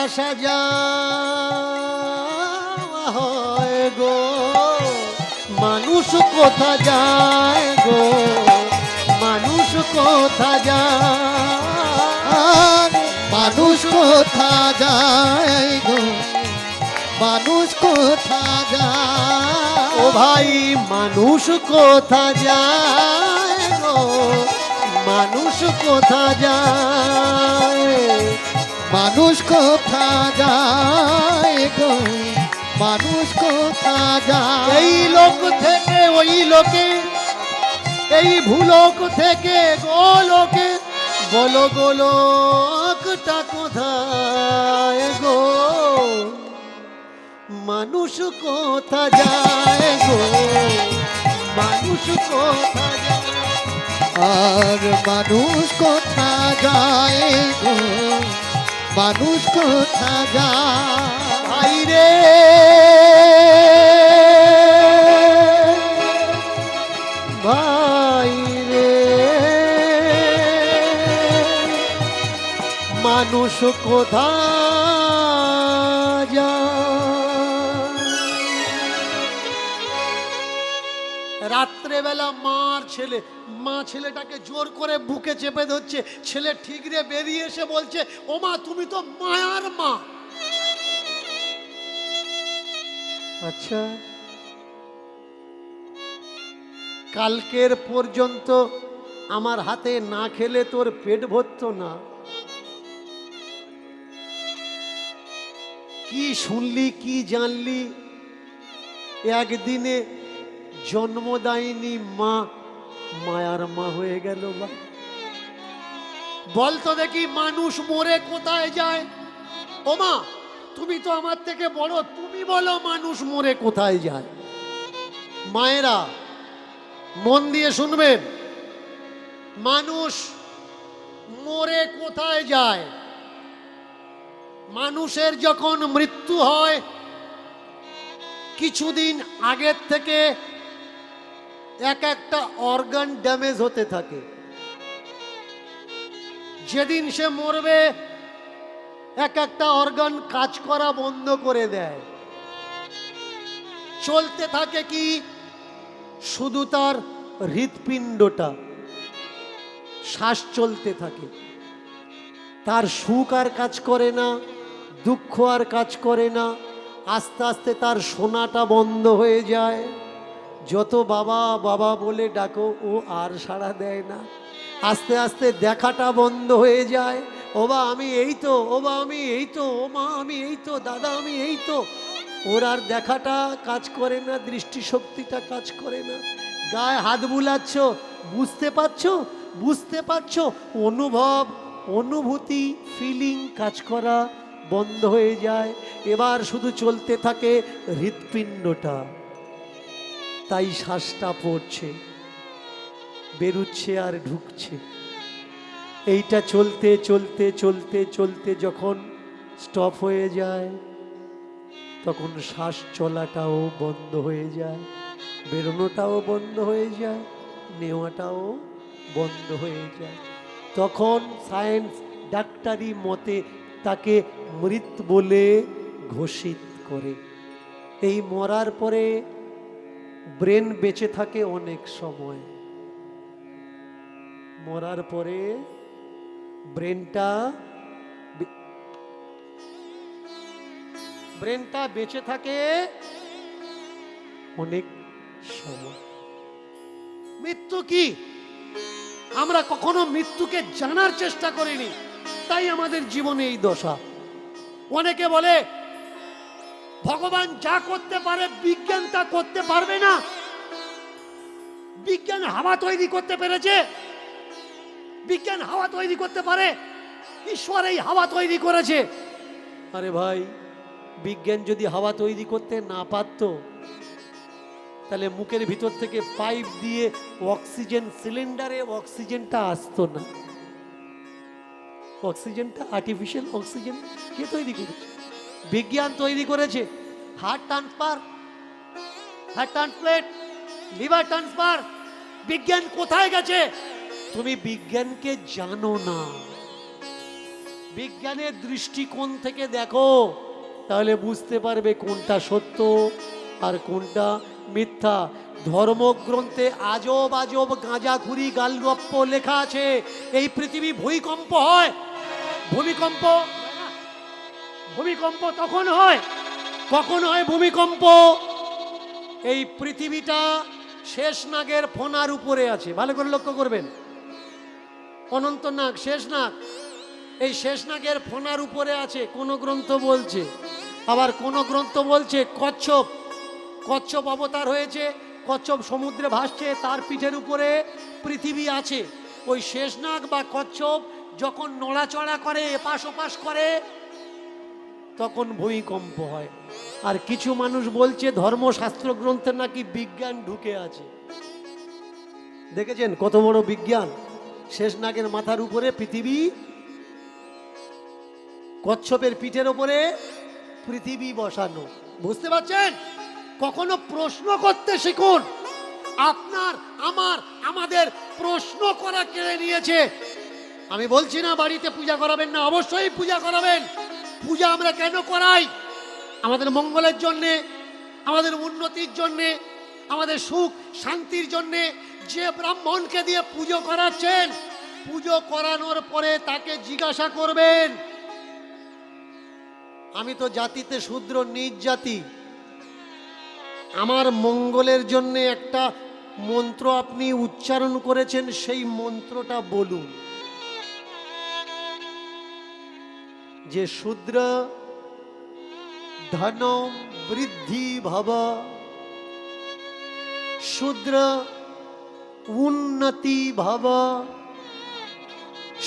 আসা যাওয়া হয় গো, মানুষ কোথা যায় গো, মানুষ কোথা যায়, মানুষ কোথা যায় গো, মানুষ কোথা যায়। ও ভাই মানুষ কোথা যায় গো, মানুষ কোথা যায়, মানুষ কোথা যায় গো, মানুষ কোথা যায়। এই লোক থেকে ওই লোকে, এই ভুলোক থেকে গোলোকে, বলো গোলকটা কোথায় গো, মানুষ কোথা যায় গো, মানুষ কোথা যায়। আর মানুষ কোথা যায় গো, মানুষ কোথা যায়। ভাই রে ভাই রে, মানুষ কোথা যায়। রাত্রেবেলা মার ছেলে, মা ছেলেটাকে জোর করে বুকে চেপে ধরছে, ছেলে ঠিকরে বেরিয়ে এসে বলছে, ও মা তুমি তো মায়ার মা। আচ্ছা, কালকের পর্যন্ত আমার হাতে না খেলে তোর পেট ভরতো না, কি শুনলি কি জানলি, একদিনে জন্মদায়িনী মা মায়ার মা হয়ে গেল। বা বলতো দেখি মানুষ মরে কোথায় যায়? ও মা তুমি তো আমার থেকে বড়, তুমি বলো মানুষ মরে কোথায় যায়। মায়েরা মন দিয়ে শুনবেন, মানুষ মরে কোথায় যায়? মানুষের যখন মৃত্যু হয় কিছুদিন আগের থেকে এক একটা অর্গান ড্যামেজ হতে থাকে। যেদিন সে মরবে এক একটা অর্গান কাজ করা বন্ধ করে দেয়, চলতে থাকে কি শুধু তার হৃৎপিণ্ডটা, শ্বাস চলতে থাকে, তার সুখ আর কাজ করে না, দুঃখ আর কাজ করে না, আস্তে আস্তে তার শোনাটা বন্ধ হয়ে যায়। যত বাবা বাবা বলে ডাকো ও আর সাড়া দেয় না, আস্তে আস্তে দেখাটা বন্ধ হয়ে যায়। ও বা আমি এই তো, ও বা আমি এই তো, ও মা আমি এই তো, দাদা আমি এই তো, ওর আর দেখাটা কাজ করে না, দৃষ্টিশক্তিটা কাজ করে না। গায়ে হাত বুলাচ্ছ, বুঝতে পারছো, বুঝতে পারছো, অনুভূতি, ফিলিং কাজ করা বন্ধ হয়ে যায়। এবার শুধু চলতে থাকে হৃৎপিণ্ডটা, তাই শ্বাসটা পড়ছে, বেরুচ্ছে আর ঢুকছে। এইটা চলতে চলতে চলতে চলতে যখন স্টপ হয়ে যায়, তখন শ্বাস চলাটাও বন্ধ হয়ে যায়, বেরোনোটাও বন্ধ হয়ে যায়, নেওয়াটাও বন্ধ হয়ে যায়। তখন সায়েন্স, ডাক্তারি মতে তাকে মৃত বলে ঘোষিত করে। এই মরার পরে ব্রেন বেঁচে থাকে অনেক সময়। মরার পরে ব্রেনটা বেঁচে থাকে অনেক সময়। মৃত্যু কি? আমরা কখনো মৃত্যুকে জানার চেষ্টা করিনি, তাই আমাদের জীবনে এই দশা। অনেকে বলে ভগবান যা করতে পারে বিজ্ঞান তা করতে পারবে না। বিজ্ঞান হাওয়া তৈরি করতে পেরেছে, বিজ্ঞান হাওয়া তৈরি করতে পারে, ঈশ্বর এই হাওয়া তৈরি করেছে। আরে ভাই, বিজ্ঞান যদি হাওয়া তৈরি করতে না পারত, তাহলে মুখের ভিতর থেকে পাইপ দিয়ে অক্সিজেন সিলিন্ডারে অক্সিজেনটা আসতো না। অক্সিজেনটা আর্টিফিশিয়াল অক্সিজেন কে তৈরি করেছে? বিজ্ঞান তৈরি করেছে। Heart transfer, heart transplant, liver transfer, বিজ্ঞান কোথায় গেছে? তুমি বিজ্ঞানকে জানো না। বিজ্ঞানের দৃষ্টিকোণ থেকে দেখো, তাহলে বুঝতে পারবে কোনটা সত্য আর কোনটা মিথ্যা। ধর্মগ্রন্থে আজব আজব গাঁজাখুরি গালগপ্প লেখা আছে। এই পৃথিবী ভূমিকম্প হয়, ভূমিকম্প ভূমিকম্প তখন হয়, কখন হয় ভূমিকম্প? এই পৃথিবীটা শেষনাগের ফোনার উপরে আছে, ভালো করে লক্ষ্য করবেন। অনন্তনাগ, শেষনাগ, এই শেষনাগের ফোনার উপরে আছে কোন গ্রন্থ বলছে। আবার কোন গ্রন্থ বলছে কচ্ছপ, কচ্ছপ অবতার হয়েছে, কচ্ছপ সমুদ্রে ভাসছে, তার পিঠের উপরে পৃথিবী আছে। ওই শেষনাগ বা কচ্ছপ যখন নড়াচড়া করে, এপাশ ওপাশ করে, তখন ভূমিকম্প হয়। আর কিছু মানুষ বলছে ধর্মশাস্ত্র গ্রন্থে নাকি বিজ্ঞান ঢুকে আছে। দেখেছেন কত বড় বিজ্ঞান? শেষনাগের মাথার উপরে পৃথিবী, কচ্ছপের পিঠের উপরে পৃথিবী বসানো। বুঝতে পারছেন? কখনো প্রশ্ন করতে শিখুন। আপনার, আমার, আমাদের প্রশ্ন করা কেড়ে নিয়েছে। আমি বলছি না বাড়িতে পূজা করাবেন না, অবশ্যই পূজা করাবেন। পূজা আমরা কেন করাই? আমাদের মঙ্গলের জন্যে, আমাদের উন্নতির জন্যে, আমাদের সুখ শান্তির জন্যে। যে ব্রাহ্মণকে দিয়ে পুজো করাচ্ছেন, পুজো করানোর পরে তাকে জিজ্ঞাসা করবেন, আমি তো জাতিতে শূদ্র, নিজ জাতি, আমার মঙ্গলের জন্য একটা মন্ত্র আপনি উচ্চারণ করেছেন, সেই মন্ত্রটা বলুন। যে শূদ্র ধন বৃদ্ধি ভব, শূদ্র উন্নতি ভব,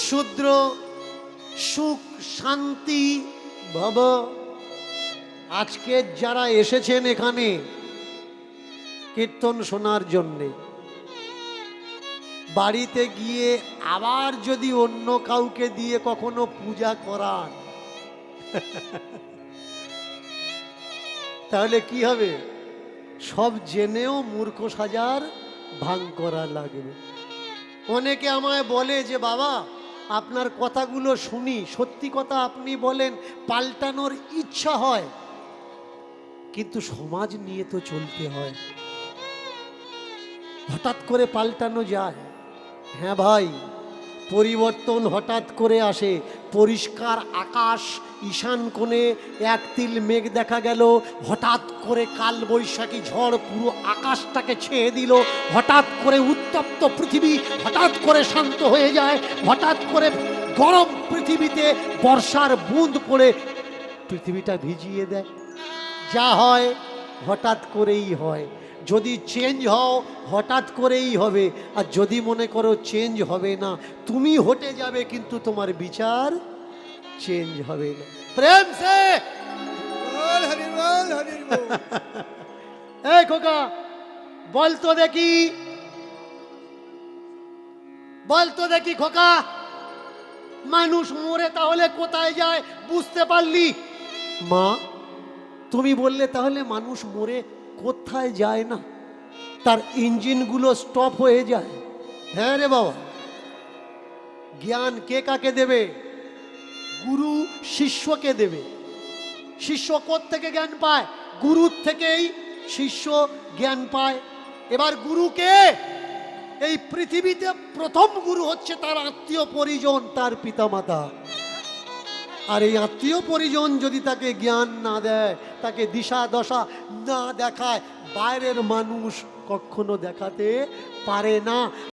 শূদ্র সুখ শান্তি ভব। আজকে যারা এসেছেন এখানে কীর্তন শোনার জন্যে, বাড়িতে গিয়ে আবার যদি অন্য কাউকে দিয়ে কখনো পূজা করান, তাহলে কি হবে? সব জেনেও মূর্খ সাজার ভান করা লাগবে। অনেকে আমায় বলে যে বাবা, আপনার কথাগুলো শুনি, সত্যি কথা আপনি বলেন, পাল্টানোর ইচ্ছা হয়, কিন্তু সমাজ নিয়ে তো চলতে হয়। হঠাৎ করে পাল্টানো যায়? হ্যাঁ ভাই, পরিবর্তন হঠাৎ করে আসে। পরিষ্কার আকাশ, ঈশান কোণে এক তিল মেঘ দেখা গেল, হঠাৎ করে কাল বৈশাখী ঝড় পুরো আকাশটাকে ছেয়ে দিল। হঠাৎ করে উত্তপ্ত পৃথিবী হঠাৎ করে শান্ত হয়ে যায়। হঠাৎ করে গরম পৃথিবীতে বর্ষার বুঁদ পড়ে পৃথিবীটা ভিজিয়ে দেয়। যা হয় হঠাৎ করেই হয়। যদি চেঞ্জ হও হঠাৎ করেই হবে, আর যদি মনে করো চেঞ্জ হবে না, তুমি হটে যাবে কিন্তু তোমার বিচার চেঞ্জ হবে না। প্রেম সে বল হরি বল হরি বল। এই খোকা, বল তো দেখি, বল তো দেখি খোকা, মানুষ মরে তাহলে কোথায় যায় বুঝতে পারলি? মা, তুমি বললে তাহলে মানুষ মরে কোথায় যায় না, তার ইঞ্জিনগুলো স্টপ হয়ে যায়। হ্যাঁ রে বাবা, জ্ঞান কে কাকে দেবে? গুরু শিষ্যকে দেবে। শিষ্য থেকে জ্ঞান পায়? গুরুর থেকেই শিষ্য জ্ঞান পায়। এবার গুরুকে এই পৃথিবীতে প্রথম গুরু হচ্ছে তার আত্মীয় পরিজন, তার পিতামাতা। আর এই আত্মীয় পরিজন যদি তাকে জ্ঞান না দেয়, তাকে দিশা দশা না দেখায়, বাইরের মানুষ কখনো দেখাতে পারে না।